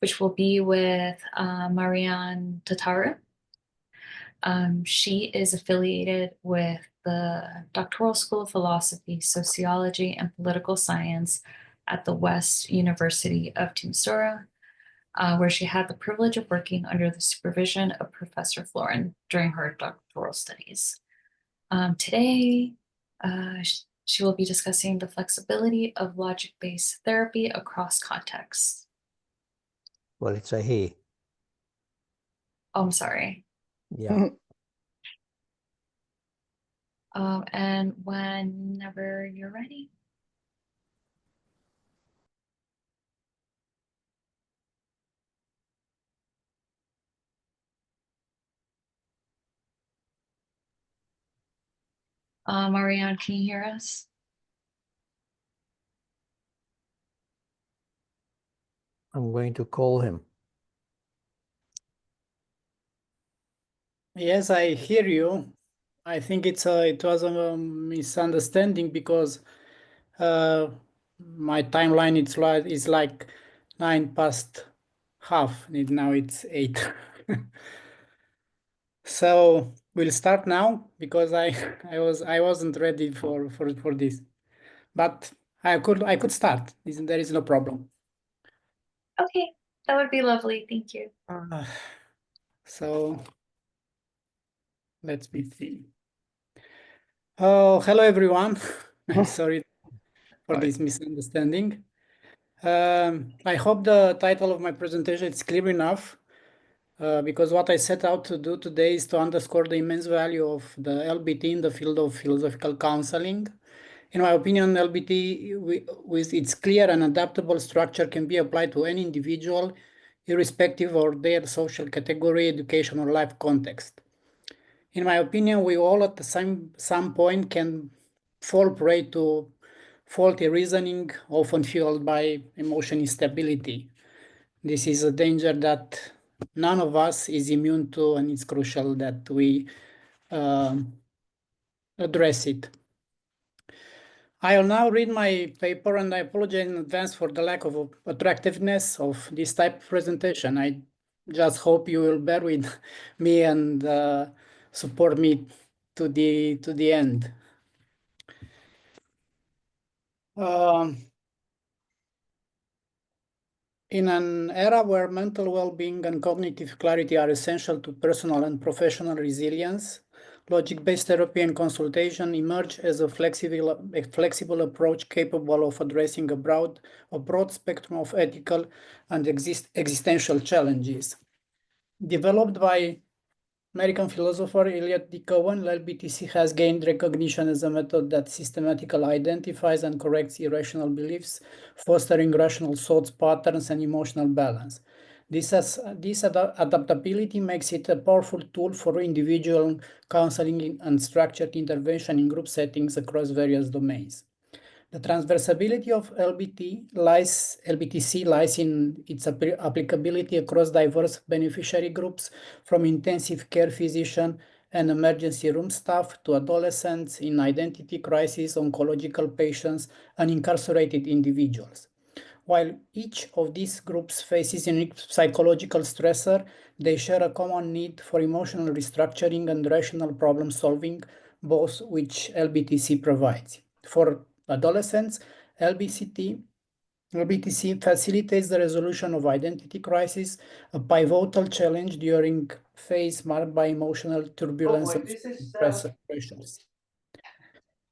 which will be with Marian Tataru. She is affiliated with the Doctoral School of Philosophy, Sociology, and Political Science at the West University of Timisoara, where she had the privilege of working under the supervision of Professor Florin during her doctoral studies. Today, she will be discussing the flexibility of logic-based therapy across contexts. Well, it's a he. Oh, I'm sorry. Yeah. And whenever you're ready. Marianne, can you hear us? I'm going to call him. Yes, I hear you. I think it was a misunderstanding because my timeline is like 9:30. Now it's 8. So we'll start now because I wasn't ready for this, but I could start. There is no problem. Okay, that would be lovely. Thank you. So let's see. Oh, hello everyone. Sorry for this misunderstanding. I hope the title of my presentation is clear enough, because what I set out to do today is to underscore the immense value of the LBT in the field of philosophical counseling. In my opinion, LBT, with its clear and adaptable structure, can be applied to any individual, irrespective of their social category, education, or life context. In my opinion, we all at some point can fall prey to faulty reasoning, often fueled by emotion instability. This is a danger that none of us is immune to, and it's crucial that we address it. I'll now read my paper, and I apologize in advance for the lack of attractiveness of this type of presentation. I just hope you will bear with me and support me to the end. In an era where mental well-being and cognitive clarity are essential to personal and professional resilience, logic-based therapy and consultation emerge as a flexible approach capable of addressing a broad spectrum of ethical and existential challenges. Developed by American philosopher Eliot D. Cohen, LBTC has gained recognition as a method that systematically identifies and corrects irrational beliefs, fostering rational thoughts patterns and emotional balance. This adaptability makes it a powerful tool for individual counseling and structured intervention in group settings across various domains. The transversability of LBTC lies in its applicability across diverse beneficiary groups, from intensive care physician and emergency room staff to adolescents in identity crisis, oncological patients, and incarcerated individuals. While each of these groups faces unique psychological stressor, they share a common need for emotional restructuring and rational problem solving, both which LBTC provides. For adolescents, LBTC facilitates the resolution of identity crisis, a pivotal challenge during phase marked by emotional turbulence and pressures.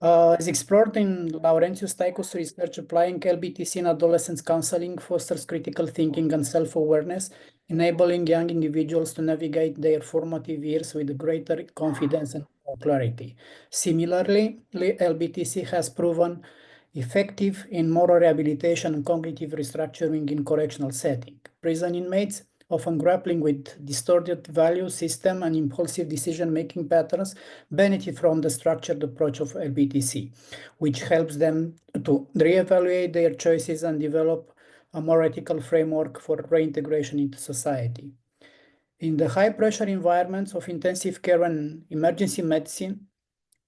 As explored in Laurentius Tychus research, applying LBTC in adolescents counseling fosters critical thinking and self-awareness, enabling young individuals to navigate their formative years with greater confidence and clarity. Similarly, LBTC has proven effective in moral rehabilitation and cognitive restructuring in correctional setting. Prison inmates, often grappling with distorted value system and impulsive decision-making patterns, benefit from the structured approach of LBTC, which helps them to reevaluate their choices and develop a more ethical framework for reintegration into society. In the high-pressure environments of intensive care and emergency medicine,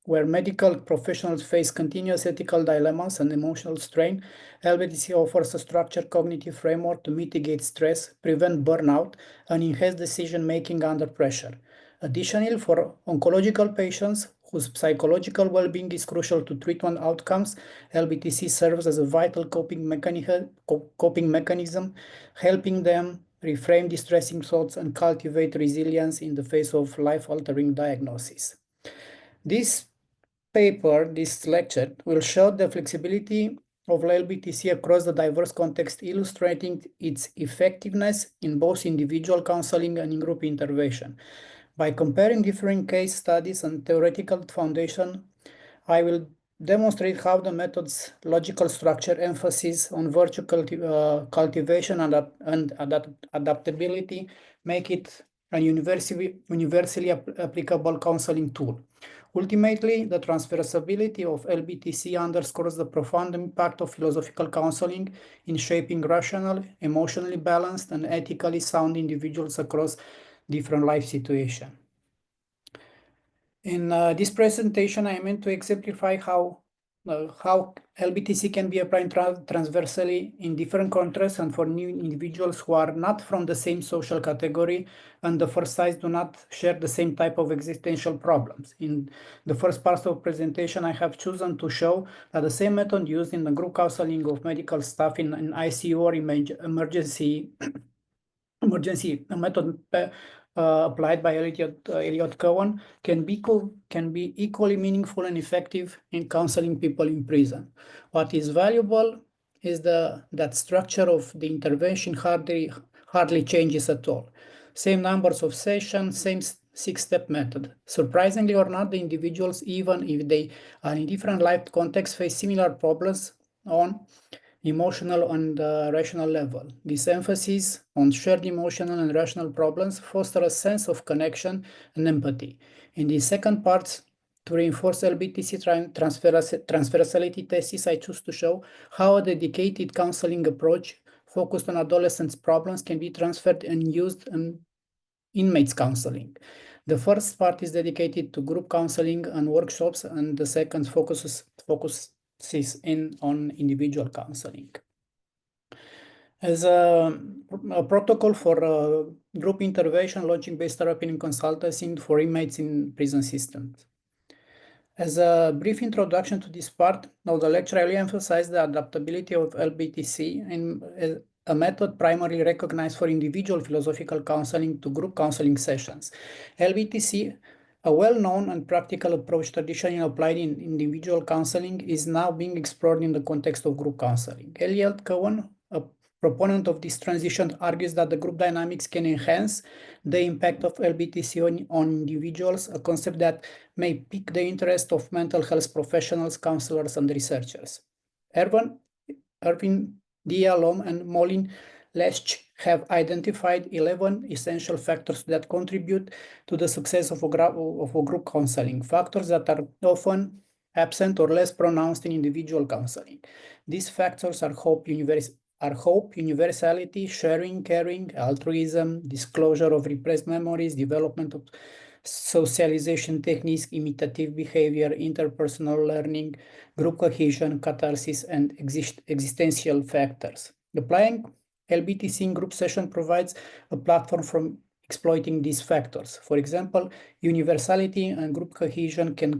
where medical professionals face continuous ethical dilemmas and emotional strain, LBTC offers a structured cognitive framework to mitigate stress, prevent burnout, and enhance decision-making under pressure. Additionally, for oncological patients whose psychological well-being is crucial to treatment outcomes, LBTC serves as a vital coping mechanism, helping them reframe distressing thoughts and cultivate resilience in the face of life-altering diagnosis. This lecture will show the flexibility of LBTC across the diverse context, illustrating its effectiveness in both individual counseling and in group intervention. By comparing different case studies and theoretical foundation, I will demonstrate how the method's logical structure, emphasis on virtue cultivation and adaptability make it a universally applicable counseling tool. Ultimately, the transferability of LBTC underscores the profound impact of philosophical counseling in shaping rational, emotionally balanced, and ethically sound individuals across different life situations. In this presentation, I meant to exemplify how LBTC can be applied transversally in different contexts and for new individuals who are not from the same social category and the first size do not share the same type of existential problems. In the first part of the presentation, I have chosen to show that the same method used in the group counseling of medical staff in ICU or emergency method applied by Elliot Cohen can be equally meaningful and effective in counseling people in prison. What is valuable is that structure of the intervention hardly changes at all. Same numbers of sessions, same six-step method. Surprisingly or not, the individuals, even if they are in different life contexts, face similar problems on emotional and rational level. This emphasis on shared emotional and rational problems foster a sense of connection and empathy. In the second part, to reinforce LBTC transversality thesis, I choose to show how a dedicated counseling approach focused on adolescents' problems can be transferred and used in inmates counseling. The first part is dedicated to group counseling and workshops, and the second focuses on individual counseling. As a protocol for group intervention, logic-based therapy and consulting for inmates in prison systems. As a brief introduction to this part, now the lecture I will emphasize the adaptability of LBTC in a method primarily recognized for individual philosophical counseling to group counseling sessions. LBTC, a well-known and practical approach traditionally applied in individual counseling, is now being explored in the context of group counseling. Elliot Cohen, a proponent of this transition, argues that the group dynamics can enhance the impact of LBTC on individuals, a concept that may pique the interest of mental health professionals, counselors, and researchers. Irvin Dialom and Molin Lesch have identified 11 essential factors that contribute to the success of a group counseling, factors that are often absent or less pronounced in individual counseling. These factors are hope, universality, sharing, caring, altruism, disclosure of repressed memories, development of socialization techniques, imitative behavior, interpersonal learning, group cohesion, catharsis, and existential factors. Applying LBTC in group session provides a platform for exploiting these factors. For example, universality and group cohesion can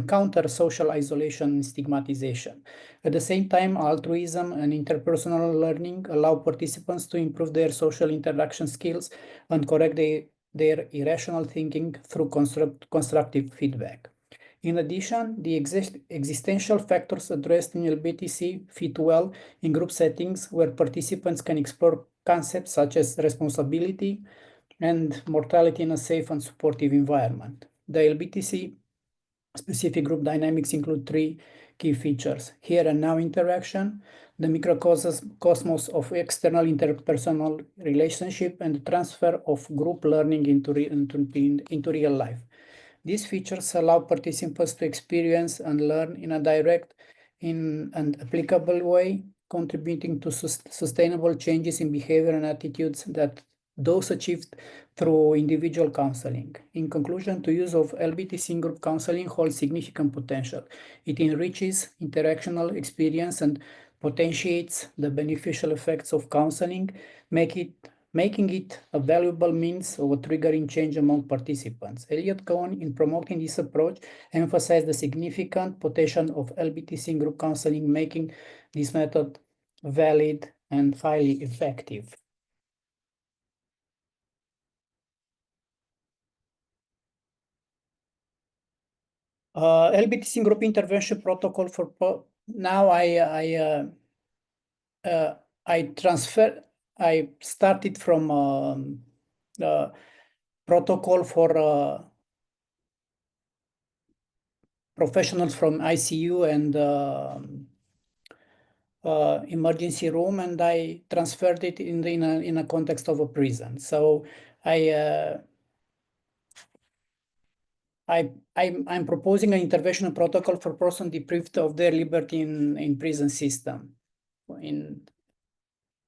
counter social isolation and stigmatization. At the same time, altruism and interpersonal learning allow participants to improve their social interaction skills and correct their irrational thinking through constructive feedback. In addition, the existential factors addressed in LBTC fit well in group settings where participants can explore concepts such as responsibility and mortality in a safe and supportive environment. The LBTC specific group dynamics include three key features: here and now interaction, the microcosmos of external interpersonal relationship, and the transfer of group learning into real life. These features allow participants to experience and learn in a direct and applicable way, contributing to sustainable changes in behavior and attitudes that those achieved through individual counseling. In conclusion, the use of LBTC group counseling holds significant potential. It enriches interactional experience and potentiates the beneficial effects of counseling, making it a valuable means of triggering change among participants. Elliot Cohen, in promoting this approach, emphasized the significant potential of LBTC group counseling, making this method valid and highly effective. LBTC group intervention protocol for now I started from protocol for professionals from ICU and emergency room, and I transferred it in a context of a prison. So I'm proposing an intervention protocol for persons deprived of their liberty in prison system in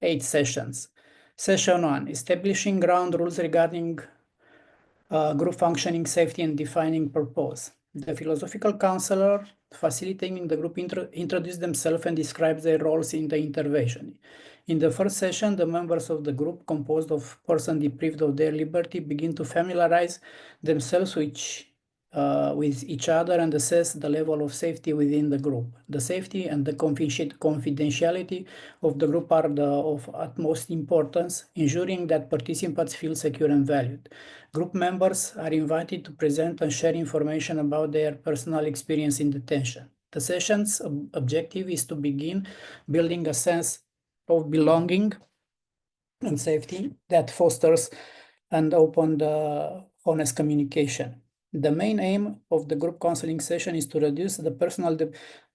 8 sessions. Session 1, establishing ground rules regarding group functioning, safety, and defining purpose. The philosophical counselor facilitating the group introduce themselves and describe their roles in the intervention. In the first session, the members of the group, composed of persons deprived of their liberty, begin to familiarize themselves with each other and assess the level of safety within the group. The safety and the confidentiality of the group are of utmost importance, ensuring that participants feel secure and valued. Group members are invited to present and share information about their personal experience in detention. The session's objective is to begin building a sense of belonging and safety that fosters and open the honest communication. The main aim of the group counseling session is to reduce the personal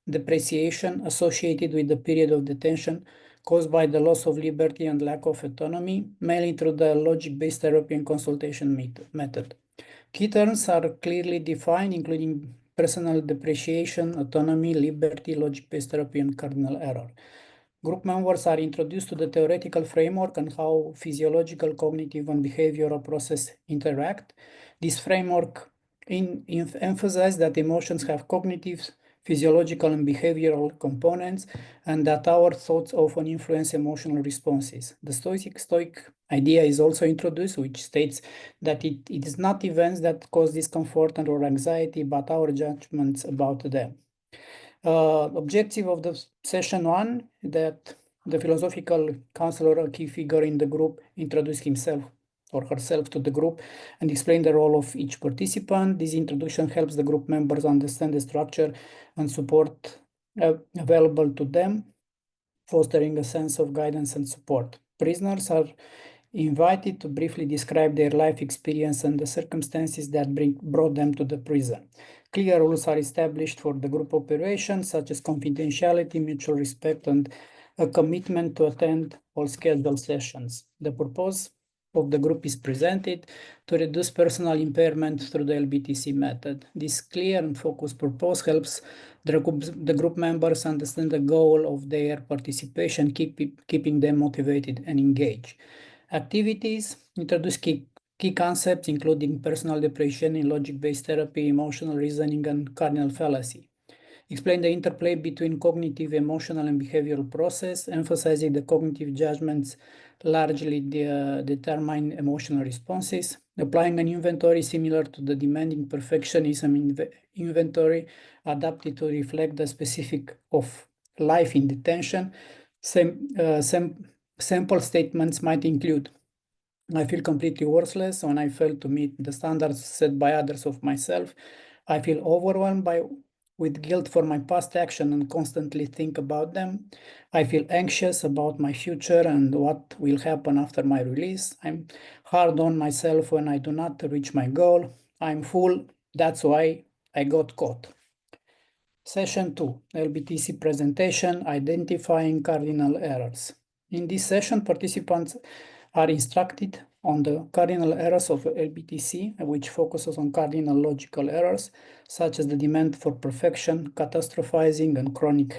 depreciation associated with the period of detention caused by the loss of liberty and lack of autonomy, mainly through the logic-based therapy and consultation method. Key terms are clearly defined, including personal depreciation, autonomy, liberty, logic-based therapy, and cardinal error. Group members are introduced to the theoretical framework and how physiological, cognitive, and behavioral processes interact. This framework emphasizes that emotions have cognitive, physiological, and behavioral components, and that our thoughts often influence emotional responses. The Stoic idea is also introduced, which states that it is not events that cause discomfort or anxiety, but our judgments about them. Objective of the session 1, that the philosophical counselor, a key figure in the group, introduce himself or herself to the group and explain the role of each participant. This introduction helps the group members understand the structure and support available to them, fostering a sense of guidance and support. Prisoners are invited to briefly describe their life experience and the circumstances that brought them to the prison. Clear rules are established for the group operations, such as confidentiality, mutual respect, and a commitment to attend all scheduled sessions. The purpose of the group is presented to reduce personal impairment through the LBTC method. This clear and focused purpose helps the group members understand the goal of their participation, keeping them motivated and engaged. Activities introduce key concepts, including personal depreciation, logic-based therapy, emotional reasoning, and cardinal fallacy. Explain the interplay between cognitive, emotional, and behavioral process, emphasizing the cognitive judgments largely determine emotional responses. Applying an inventory similar to the demanding perfectionism inventory adapted to reflect the specific of life in detention. Sample statements might include: I feel completely worthless when I fail to meet the standards set by others of myself. I feel overwhelmed with guilt for my past action and constantly think about them. I feel anxious about my future and what will happen after my release. I'm hard on myself when I do not reach my goal. I'm full, that's why I got caught. Session 2, LBTC presentation, identifying cardinal errors. In this session, participants are instructed on the cardinal errors of LBTC, which focuses on cardinal logical errors, such as the demand for perfection, catastrophizing, and chronic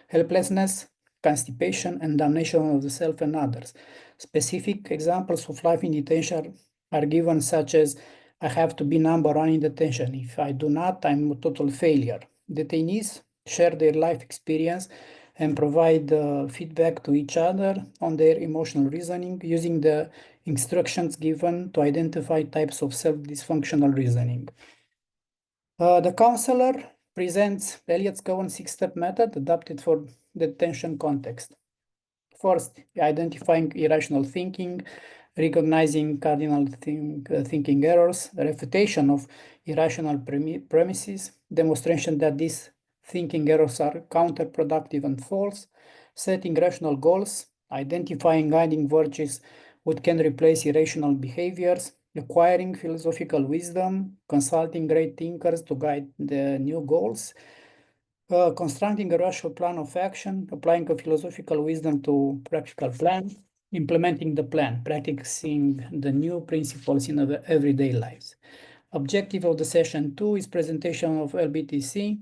helplessness. constipation, and damnation of the self and others. Specific examples of life in detention are given, such as I have to be number one in detention. If I do not, I'm a total failure. Detainees share their life experience and provide feedback to each other on their emotional reasoning using the instructions given to identify types of self-dysfunctional reasoning. The counselor presents Elliott's Cohen six-step method adapted for the detention context. First, identifying irrational thinking, recognizing cardinal thinking errors, refutation of irrational premises, demonstration that these thinking errors are counterproductive and false, setting rational goals, identifying guiding virtues which can replace irrational behaviors, acquiring philosophical wisdom, consulting great thinkers to guide the new goals, constructing a rational plan of action, applying a philosophical wisdom to practical plan, implementing the plan, practicing the new principles in our everyday lives. Objective of the session 2 is presentation of LBTC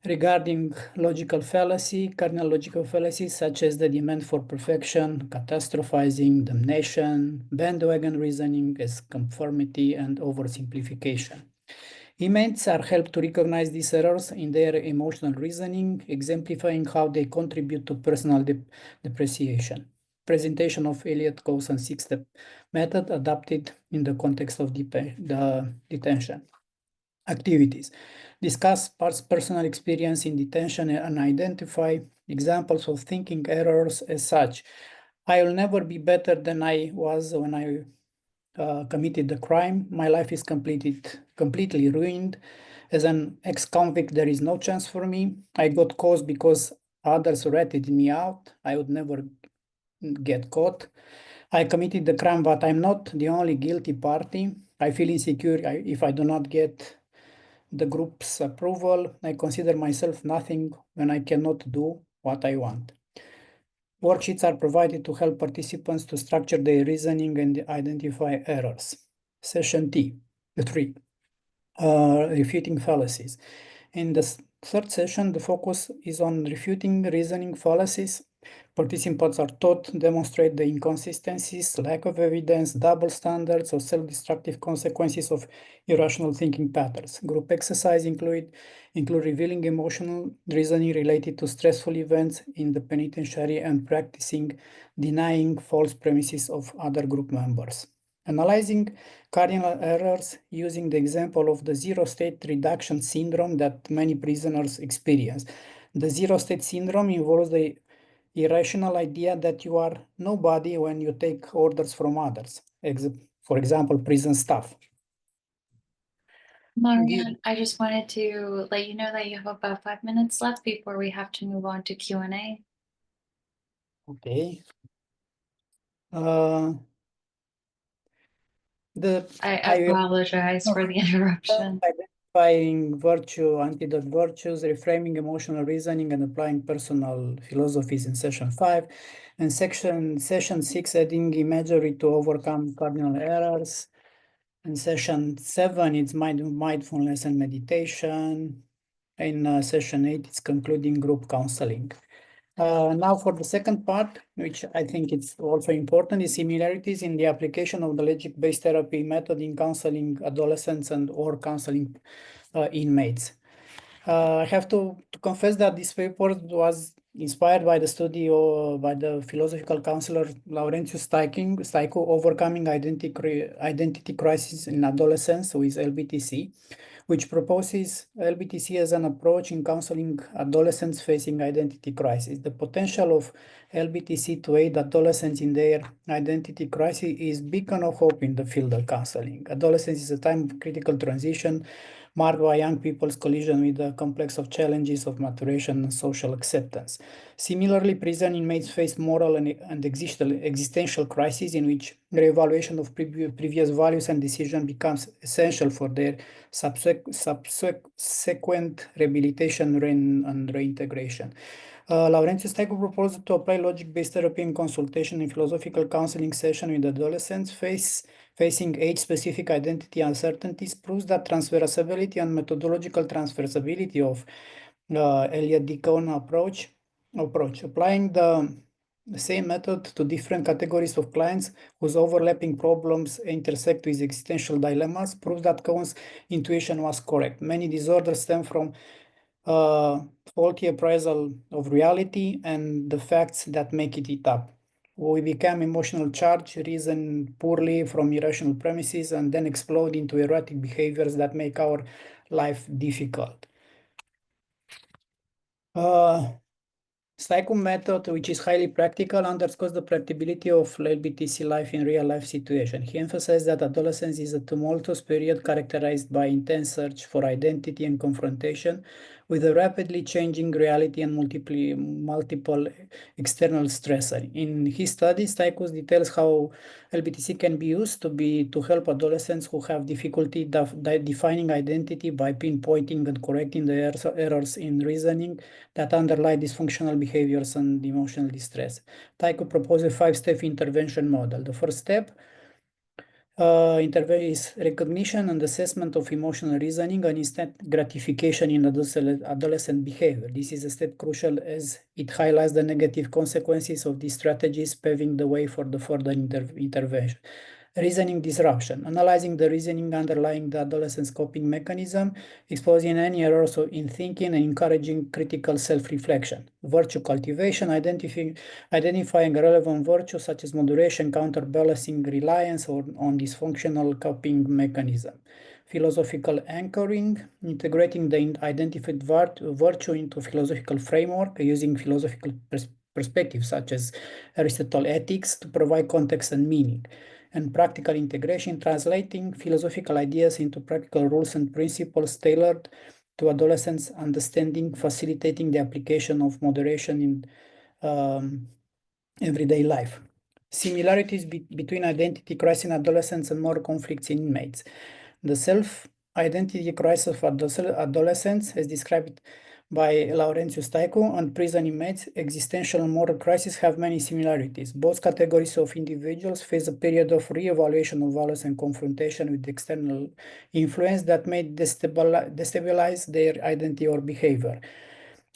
regarding logical fallacy, cardinal logical fallacies such as the demand for perfection, catastrophizing, damnation, bandwagon reasoning as conformity, and oversimplification. Inmates are helped to recognize these errors in their emotional reasoning, exemplifying how they contribute to personal depreciation. Presentation of Elliott-Coulson six-step method adapted in the context of the detention. Activities. Discuss personal experience in detention and identify examples of thinking errors as such. I will never be better than I was when I committed the crime. My life is completely ruined. As an ex-convict, there is no chance for me. I got caught because others ratted me out. I would never get caught. I committed the crime, but I'm not the only guilty party. I feel insecure if I do not get the group's approval. I consider myself nothing when I cannot do what I want. Worksheets are provided to help participants to structure their reasoning and identify errors. Session 3, refuting fallacies. In the third session, the focus is on refuting reasoning fallacies. Participants are taught to demonstrate the inconsistencies, lack of evidence, double standards, or self-destructive consequences of irrational thinking patterns. Group exercise include revealing emotional reasoning related to stressful events in the penitentiary and practicing denying false premises of other group members. Analyzing cardinal errors using the example of the zero-state reduction syndrome that many prisoners experience. The zero-state syndrome involves the irrational idea that you are nobody when you take orders from others. For example, prison staff. Marian, I just wanted to let you know that you have about 5 minutes left before we have to move on to Q&A. Okay. I apologize for the interruption. Identifying virtue, antidote virtues, reframing emotional reasoning, and applying personal philosophies in session 5. And session 6, adding imagery to overcome cardinal errors. In session 7, it's mindfulness and meditation. In session 8, it's concluding group counseling. Now for the second part, which I think it's also important, is similarities in the application of the logic-based therapy method in counseling adolescents and or counseling inmates. I have to confess that this paper was inspired by the study by the philosophical counselor Laurentius Staicu, Overcoming Identity Crisis in Adolescence with LBTC, which proposes LBTC as an approach in counseling adolescents facing identity crisis. The potential of LBTC to aid adolescents in their identity crisis is beacon of hope in the field of counseling. Adolescence is a time of critical transition marked by young people's collision with the complex of challenges of maturation and social acceptance. Similarly, prison inmates face moral and existential crises in which reevaluation of previous values and decisions becomes essential for their subsequent rehabilitation and reintegration. Laurentius Staicu proposed to apply logic-based therapy in consultation in philosophical counseling session with adolescents facing age-specific identity uncertainties, proves that transferability and methodological transferability of Elliott-Cohen approach approach, applying the same method to different categories of clients whose overlapping problems intersect with existential dilemmas proves that Cohen's intuition was correct. Many disorders stem from faulty appraisal of reality and the facts that make it up. We become emotional charged, reason poorly from irrational premises, and then explode into erratic behaviors that make our life difficult. Psycho method, which is highly practical, underscores the practicability of LBTC life in real-life situation. He emphasized that adolescence is a tumultuous period characterized by intense search for identity and confrontation with a rapidly changing reality and multiple external stressors. In his study, Stykos details how LBTC can be used to help adolescents who have difficulty defining identity by pinpointing and correcting the errors in reasoning that underlie dysfunctional behaviors and emotional distress. Tycho proposed a 5-step intervention model. The first step is recognition and assessment of emotional reasoning and instant gratification in adolescent behavior. This is a step crucial as it highlights the negative consequences of these strategies, paving the way for the further intervention. Reasoning disruption, analyzing the reasoning underlying the adolescent's coping mechanism, exposing any errors in thinking and encouraging critical self-reflection. Virtue cultivation, identifying relevant virtues such as moderation, counterbalancing reliance on dysfunctional coping mechanism. Philosophical anchoring, integrating the identified virtue into philosophical framework using philosophical perspectives such as Aristotle's ethics to provide context and meaning. And practical integration, translating philosophical ideas into practical rules and principles tailored to adolescents' understanding, facilitating the application of moderation in everyday life. Similarities between identity crisis in adolescents and moral conflicts in inmates. The self-identity crisis of adolescents, as described by Laurentius Tycho, and prison inmates, existential and moral crises have many similarities. Both categories of individuals face a period of re-evaluation of values and confrontation with external influence that may destabilize their identity or behavior.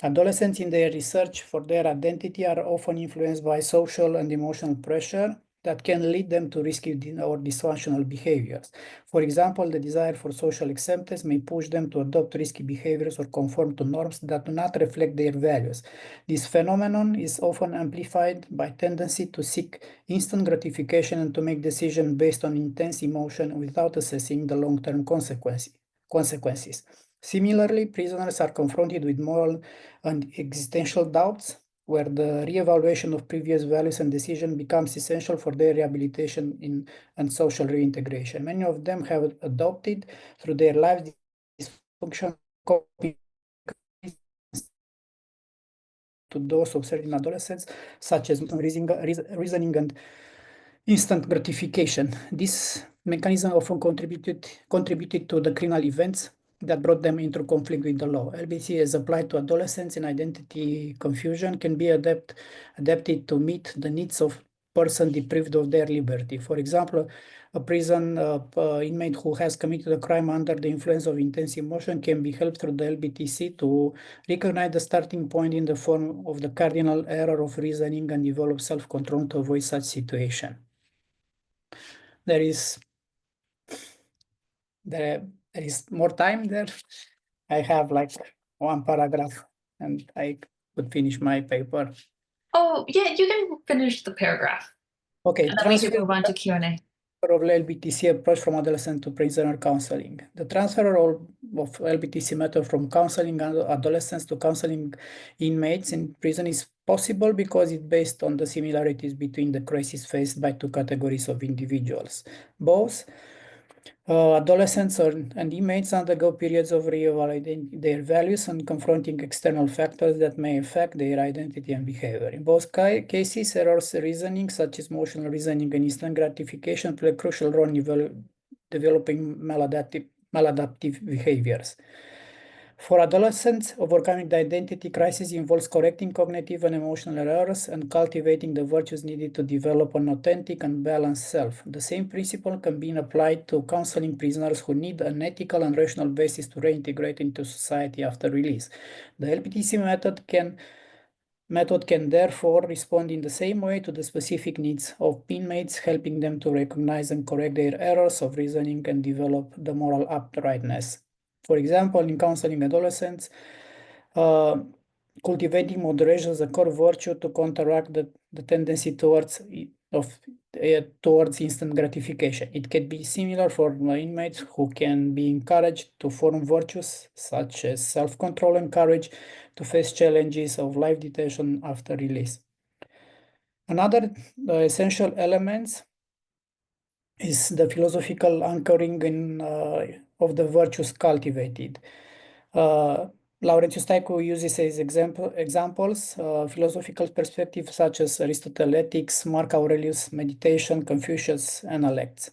Adolescents in their research for their identity are often influenced by social and emotional pressure that can lead them to risky or dysfunctional behaviors. For example, the desire for social acceptance may push them to adopt risky behaviors or conform to norms that do not reflect their values. This phenomenon is often amplified by tendency to seek instant gratification and to make decisions based on intense emotion without assessing the long-term consequences. Similarly, prisoners are confronted with moral and existential doubts, where the re-evaluation of previous values and decisions becomes essential for their rehabilitation and social reintegration. Many of them have adopted through their lives dysfunctional coping to those observed in adolescents, such as reasoning and instant gratification. This mechanism often contributed to the criminal events that brought them into conflict with the law. LBT, as applied to adolescents in identity confusion, can be adapted to meet the needs of persons deprived of their liberty. For example, a prison inmate who has committed a crime under the influence of intense emotion can be helped through the LBTC to recognize the starting point in the form of the cardinal error of reasoning and develop self-control to avoid such situation. There is more time there. I have like one paragraph and I could finish my paper. Oh, yeah, you can finish the paragraph. Okay, And then we can move on to Q&A. of LBTC approach from adolescent to prisoner counseling. The transfer of LBTC method from counseling adolescents to counseling inmates in prison is possible because it's based on the similarities between the crises faced by two categories of individuals. Both adolescents and inmates undergo periods of reevaluating their values and confronting external factors that may affect their identity and behavior. In both cases, errors reasoning, such as emotional reasoning and instant gratification, play a crucial role in developing maladaptive behaviors. For adolescents, overcoming the identity crisis involves correcting cognitive and emotional errors and cultivating the virtues needed to develop an authentic and balanced self. The same principle can be applied to counseling prisoners who need an ethical and rational basis to reintegrate into society after release. The LBTC method can method can therefore respond in the same way to the specific needs of inmates, helping them to recognize and correct their errors of reasoning and develop the moral uprightness. For example, in counseling adolescents, cultivating moderation is a core virtue to counteract the tendency towards instant gratification. It can be similar for inmates who can be encouraged to form virtues such as self-control and courage to face challenges of life detention after release. Another essential elements is the philosophical anchoring of the virtues cultivated. Laurentius Staicu uses as examples philosophical perspectives such as Aristotle ethics, Mark Aurelius meditation, Confucius analects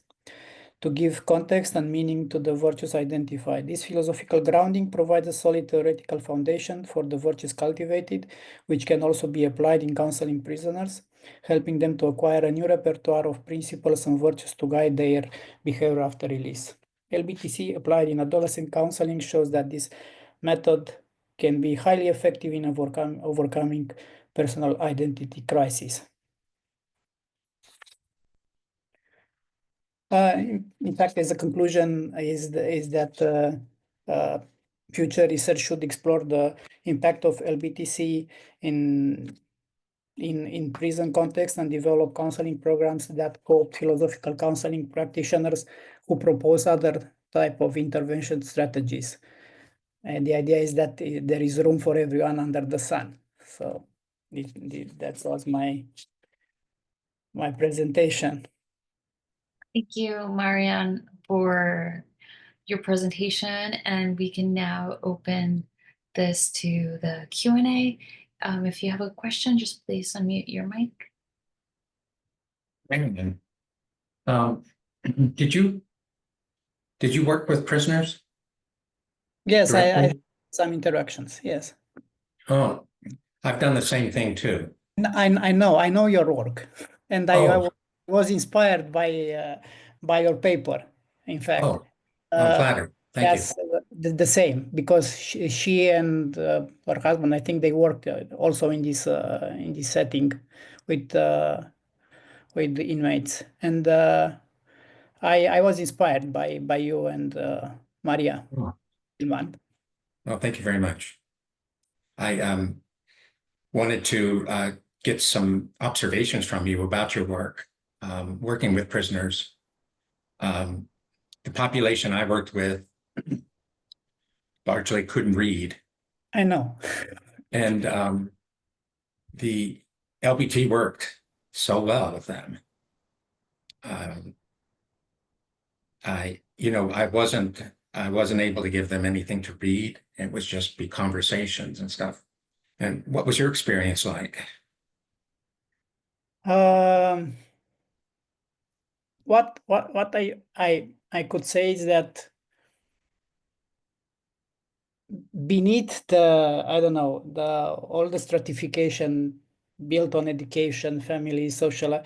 to give context and meaning to the virtues identified. This philosophical grounding provides a solid theoretical foundation for the virtues cultivated, which can also be applied in counseling prisoners, helping them to acquire a new repertoire of principles and virtues to guide their behavior after release. LBTC applied in adolescent counseling shows that this method can be highly effective in overcoming personal identity crisis. In fact, as a conclusion, is that future research should explore the impact of LBTC in prison context and develop counseling programs that cope philosophical counseling practitioners who propose other type of intervention strategies. And the idea is that there is room for everyone under the sun. So that was my presentation. Thank you, Marian, for your presentation, and we can now open this to the Q&A. If you have a question, just please unmute your mic. Marian, did you work with prisoners? Yes, I Directly? some interactions. Yes, Oh, I've done the same thing too. I know your work, and I Oh. was inspired by your paper. In fact, Oh, I'm flattered. Thank you. yes, the same, because she and her husband, I think they worked also in this setting with the inmates, and I was inspired by you and Maria. Oh. Ilman. Well, thank you very much. I wanted to get some observations from you about your work, working with prisoners. The population I worked with largely couldn't read. I know. And the LBT worked so well with them. I wasn't able to give them anything to read. It was just be conversations and stuff. And what was your experience like? What I could say is that beneath I don't know, all the stratification built on education, family, social,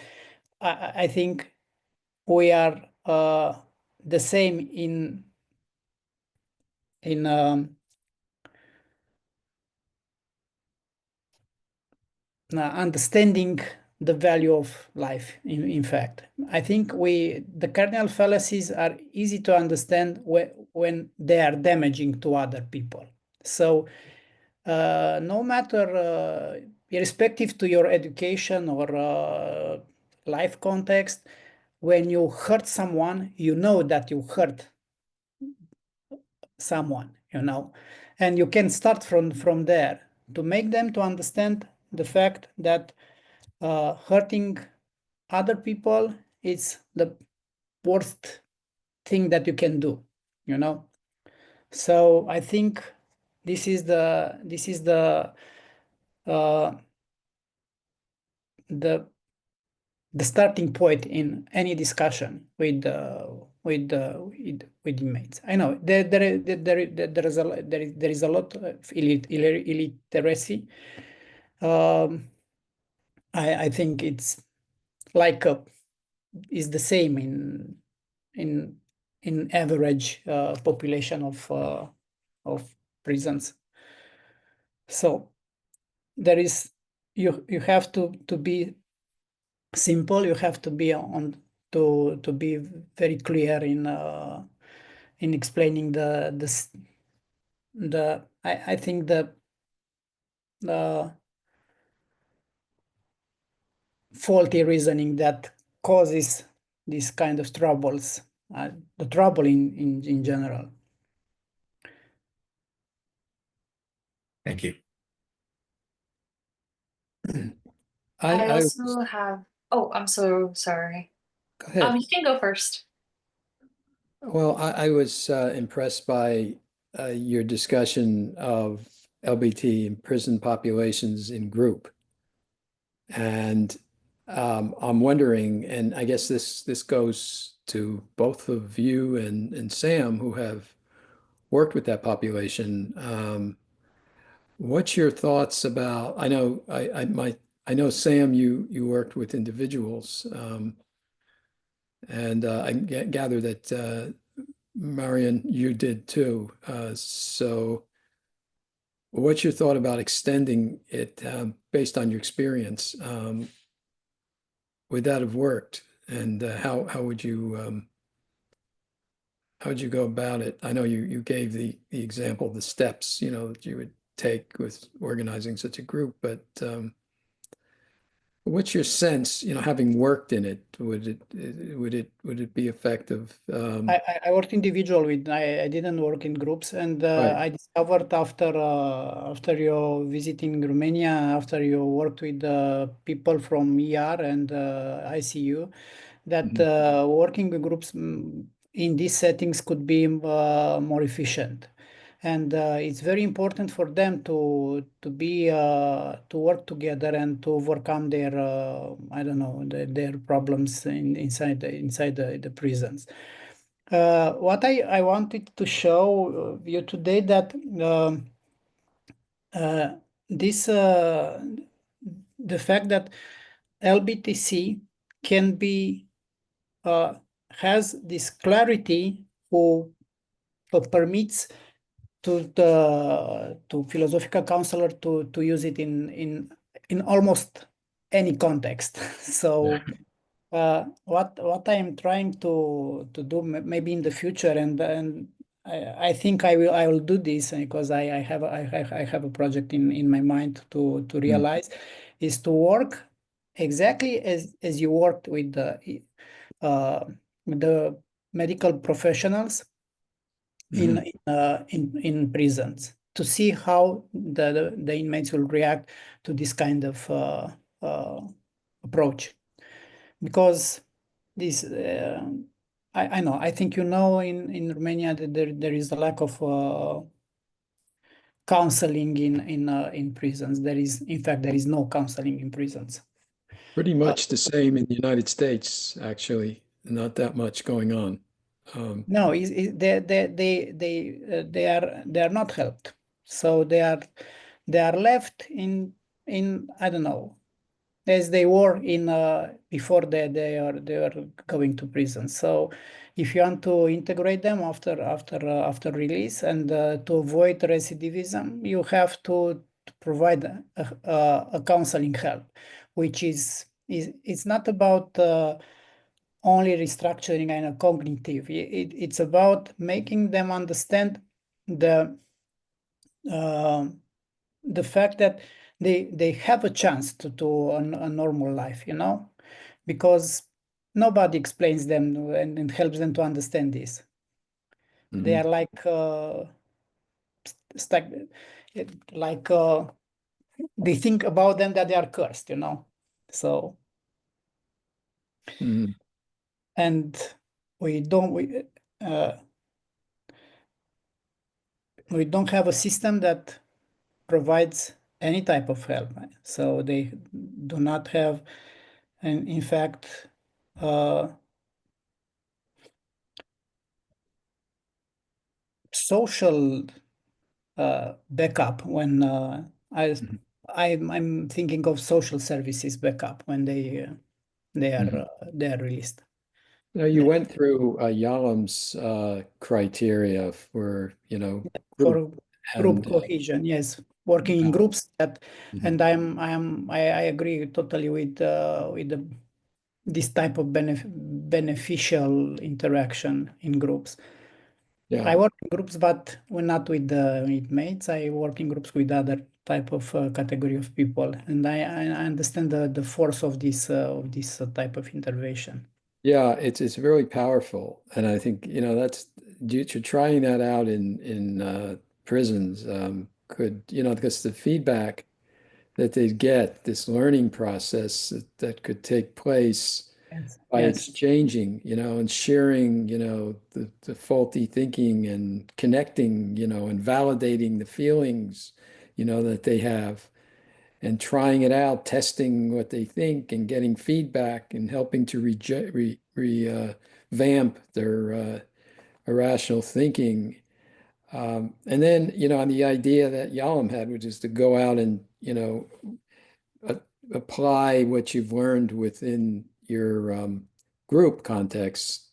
I think we are the same in understanding the value of life. In fact, I think the cardinal fallacies are easy to understand when they are damaging to other people. So no matter, irrespective to your education or life context, when you hurt someone, you know that you hurt someone, and you can start from there to make them to understand the fact that hurting other people is the worst thing that you can do, So I think this is the starting point in any discussion with inmates. I know there is a lot of illiteracy. I think it's like is the same in average population of prisons. So there is you have to be simple. You have to be to be very clear in explaining I think the faulty reasoning that causes these kind of troubles, the trouble in general. Thank you. I I also have, oh, I'm so sorry. go ahead. You can go first. Well, I was impressed by your discussion of LBT in prison populations in group. And I'm wondering, and I guess this goes to both of you and Sam, who have worked with that population. What's your thoughts about? I know Sam, you worked with individuals, and I gather that Marian, you did too. So, what's your thought about extending it based on your experience? Would that have worked? And how would you go about it? I know you gave the example, the steps, that you would take with organizing such a group, but what's your sense, having worked in it, would it be effective? I worked individual with, I didn't work in groups, and Right. I discovered after you visiting Romania, after you worked with people from ER and ICU, that working with groups in these settings could be more efficient. And it's very important for them to work together and to overcome their I don't know, their problems inside the prisons. What I wanted to show you today that this the fact that LBTC can be has this clarity who permits to philosophical counselor to use it in almost any context. So what I am trying to do maybe in the future, and I think I will do this because I have a project in my mind to realize, is to work exactly as you worked with the medical professionals in prisons, to see how the inmates will react to this kind of approach. Because this I know, I think in Romania that there is a lack of counseling in prisons. In fact, there is no counseling in prisons. Pretty much the same in the United States, actually. Not that much going on. No, they are not helped. So they are left in I don't know, as they were in before they are going to prison. So if you want to integrate them after release and to avoid recidivism, you have to provide a counseling help, which is it's not about only restructuring and a cognitive. It's about making them understand the uh, the fact that they have a chance to do a normal life, because nobody explains them and helps them to understand this. They are like stuck, like they think about them that they are cursed, So Mhm. and we don't have a system that provides any type of help. So they do not have, and in fact, social backup when I'm thinking of social services backup when they are released. Now, you went through Yalom's criteria for, For group group and cohesion, yes. working in Yeah. groups that, Mhm. and I agree totally with this type of beneficial interaction in groups. I Yeah, work in groups, but we're not with the mates. I work in groups with other type of category of people, and I understand the force of this type of intervention. yeah, it's very powerful, and I think that's due to trying that out in prisons could because the feedback that they get, this learning process that could take place Yes. by Yes. exchanging, and sharing, the faulty thinking and connecting, and validating the feelings, that they have and trying it out, testing what they think and getting feedback and helping to revamp their irrational thinking. And then, on the idea that Yalom had, which is to go out and, apply what you've learned within your group context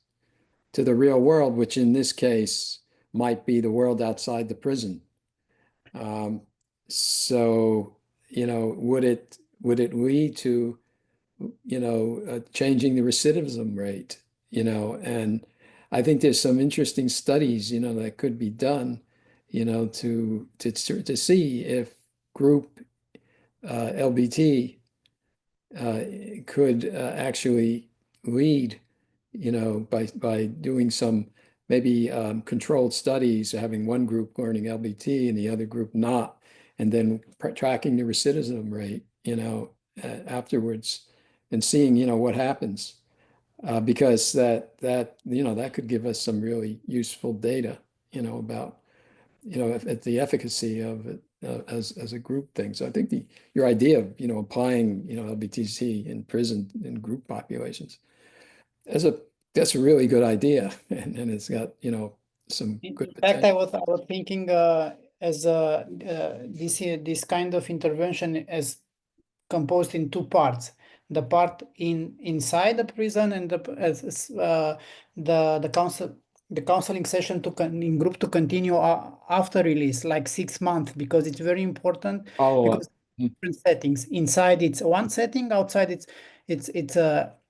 to the real world, which in this case might be the world outside the prison. Um, so, would it lead to, changing the recidivism rate, and I think there's some interesting studies, that could be done, to see if group LBT could actually lead, by doing some maybe controlled studies, having one group learning LBT and the other group not, and then tracking the recidivism rate, afterwards, and seeing, what happens, because that could give us some really useful data, about, at the efficacy of it as a group thing. So I think your idea of, applying, LBTC in prison in group populations, that's a really good idea, and it's got, some good In fact, potential. I was thinking as this kind of intervention as composed in two parts: the part inside the prison and the counseling session in group to continue after release, like 6 months, because it's very important. Follow up. Because different settings, inside it's one setting, outside it's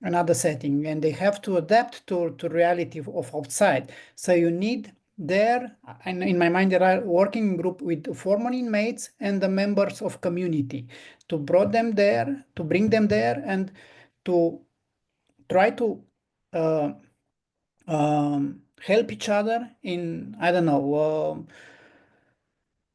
another setting, and they have to adapt to reality of outside. So you need there, and in my mind, there are working group with former inmates and the members of community to bring them there, and to try to help each other in, I don't know,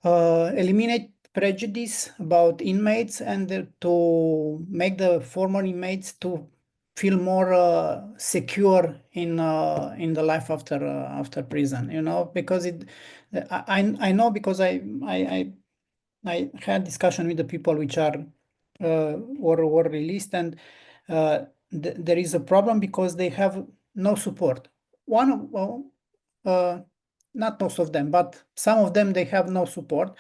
eliminate prejudice about inmates, and to make the former inmates to feel more secure in the life after prison. Because I know, because I had discussion with the people which are were released, and there is a problem because they have no support. Not most of them, but some of them, they have no support.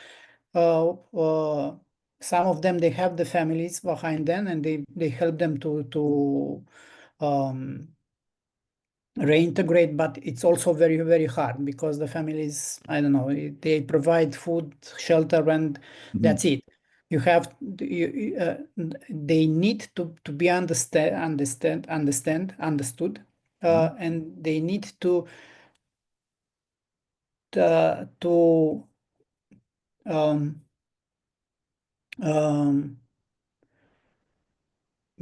Uh, uh, some of them, they have the families behind them, and they help them to um, reintegrate, but it's also very, very hard because the families, I don't know, they provide food, shelter, and that's it. You have they need to be understood, and they need to um, um,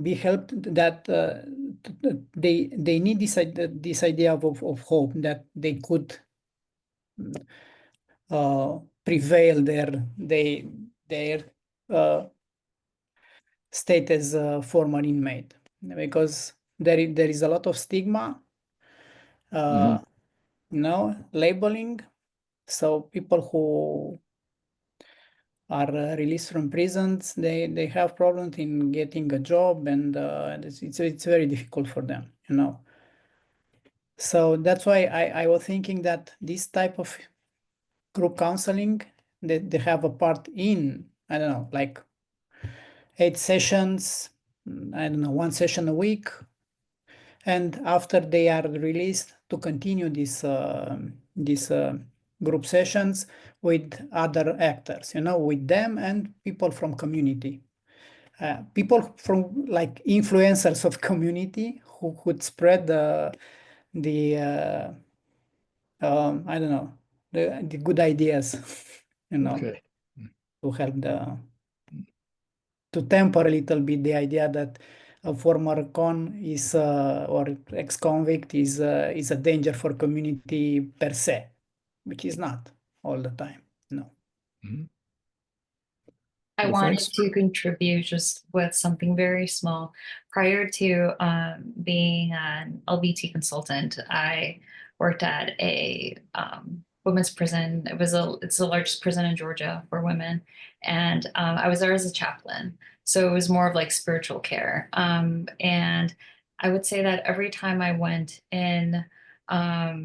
be helped, that they need this idea of hope, that they could prevail their state as a former inmate, because there is a lot of stigma, labeling. So people who are released from prisons, they have problems in getting a job, and it's very difficult for them. So that's why I was thinking that this type of group counseling, they have a part in, I don't know, like 8 sessions, I don't know, 1 session a week, and after they are released, to continue this group sessions with other actors, with them and people from community. People from like influencers of community who could spread the I don't know, the good ideas, Okay. to help to temper a little bit the idea that a former con is or ex-convict is a danger for community per se, which is not all the time. No. Mhm. I Well, wanted thanks. to contribute just with something very small. Prior to being an LBT consultant, I worked at a women's prison. It's the largest prison in Georgia for women, and I was there as a chaplain. So it was more of like spiritual care. And I would say that every time I went in, I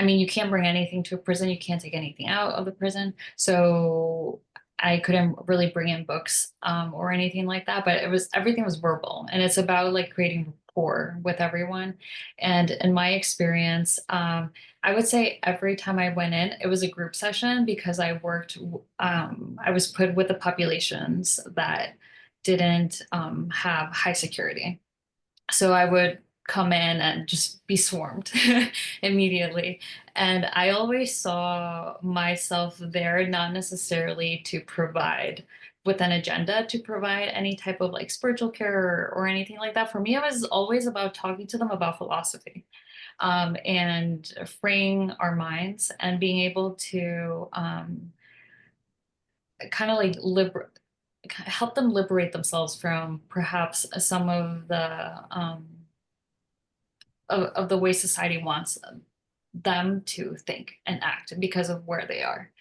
mean, you can't bring anything to a prison. You can't take anything out of the prison. So I couldn't really bring in books or anything like that, but everything was verbal, and it's about like creating rapport with everyone. And in my experience, I would say every time I went in, it was a group session because I was put with the populations that didn't have high security. So I would come in and just be swarmed immediately. And I always saw myself there not necessarily to provide with an agenda to provide any type of like spiritual care or anything like that. For me, it was always about talking to them about philosophy, and freeing our minds and being able to kind of like help them liberate themselves from perhaps some of the of the way society wants them to think and act because of where they are.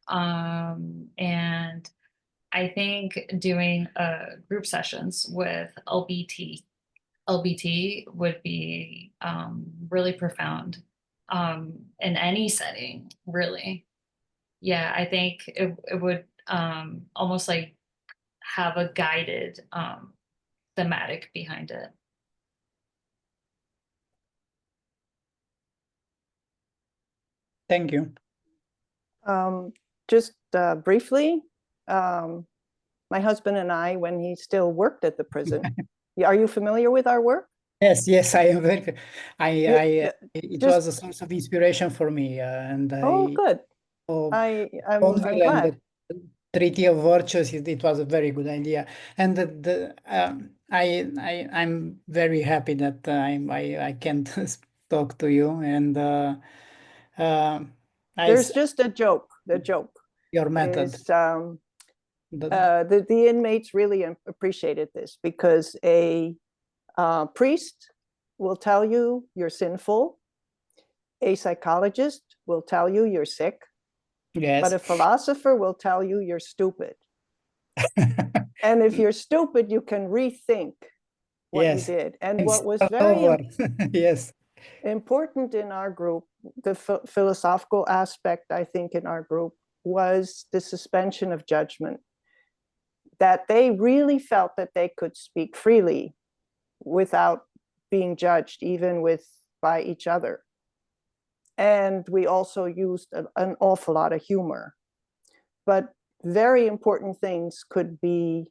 And I think doing group sessions with LBT would be really profound in any setting, really. Yeah, I think it would almost like have a guided thematic behind it. Thank you. Just briefly, my husband and I, when he still worked at the prison, are you familiar with our work? Yes, I am very. It just- was a source of inspiration for me, and Oh, good. I'm and glad. the Treaty of Virtues. It was a very good idea, and I'm very happy that I can talk to you, and There's just a joke. The joke your method. is the inmates really appreciated this because a priest will tell you you're sinful. A psychologist will tell you you're sick. Yes. But a philosopher will tell you you're stupid. And if you're stupid, you can rethink what you did. And what was very yes, important in our group, the philosophical aspect, I think, in our group was the suspension of judgment. That they really felt that they could speak freely without being judged, even by each other. And we also used an awful lot of humor. But very important things could be,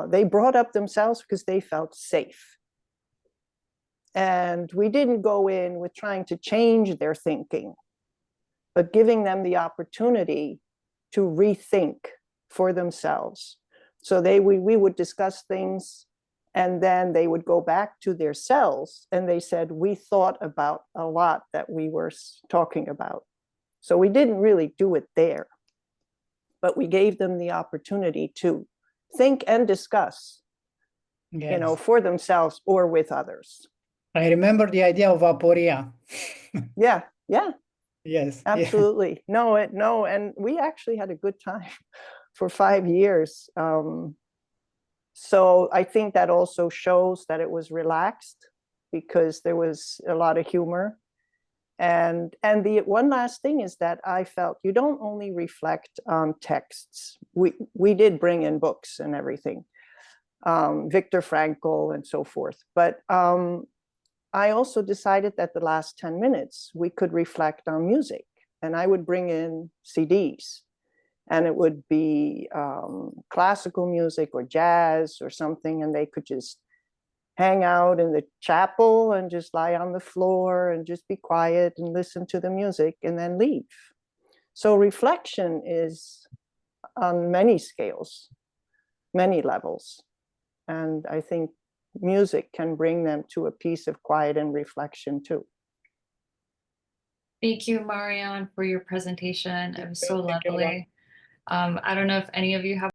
they brought up themselves because they felt safe. And we didn't go in with trying to change their thinking, but giving them the opportunity to rethink for themselves. So we would discuss things, and then they would go back to their cells and they said, we thought about a lot that we were talking about. So we didn't really do it there, but we gave them the opportunity to think and discuss, for themselves or with others. I remember the idea of aporia. Yeah. Yes. Absolutely. Yeah. No, and we actually had a good time for 5 years. So I think that also shows that it was relaxed because there was a lot of humor. And the one last thing is that I felt you don't only reflect on texts. We did bring in books and everything, Viktor Frankl and so forth. But I also decided that the last 10 minutes we could reflect on music and I would bring in CDs, and it would be classical music or jazz or something, and they could just hang out in the chapel and just lie on the floor and just be quiet and listen to the music and then leave. So reflection is on many scales, many levels. And I think music can bring them to a piece of quiet and reflection too. Thank you, Marian, for your presentation. It was so Thank you, Ron. lovely. I don't know if any of you have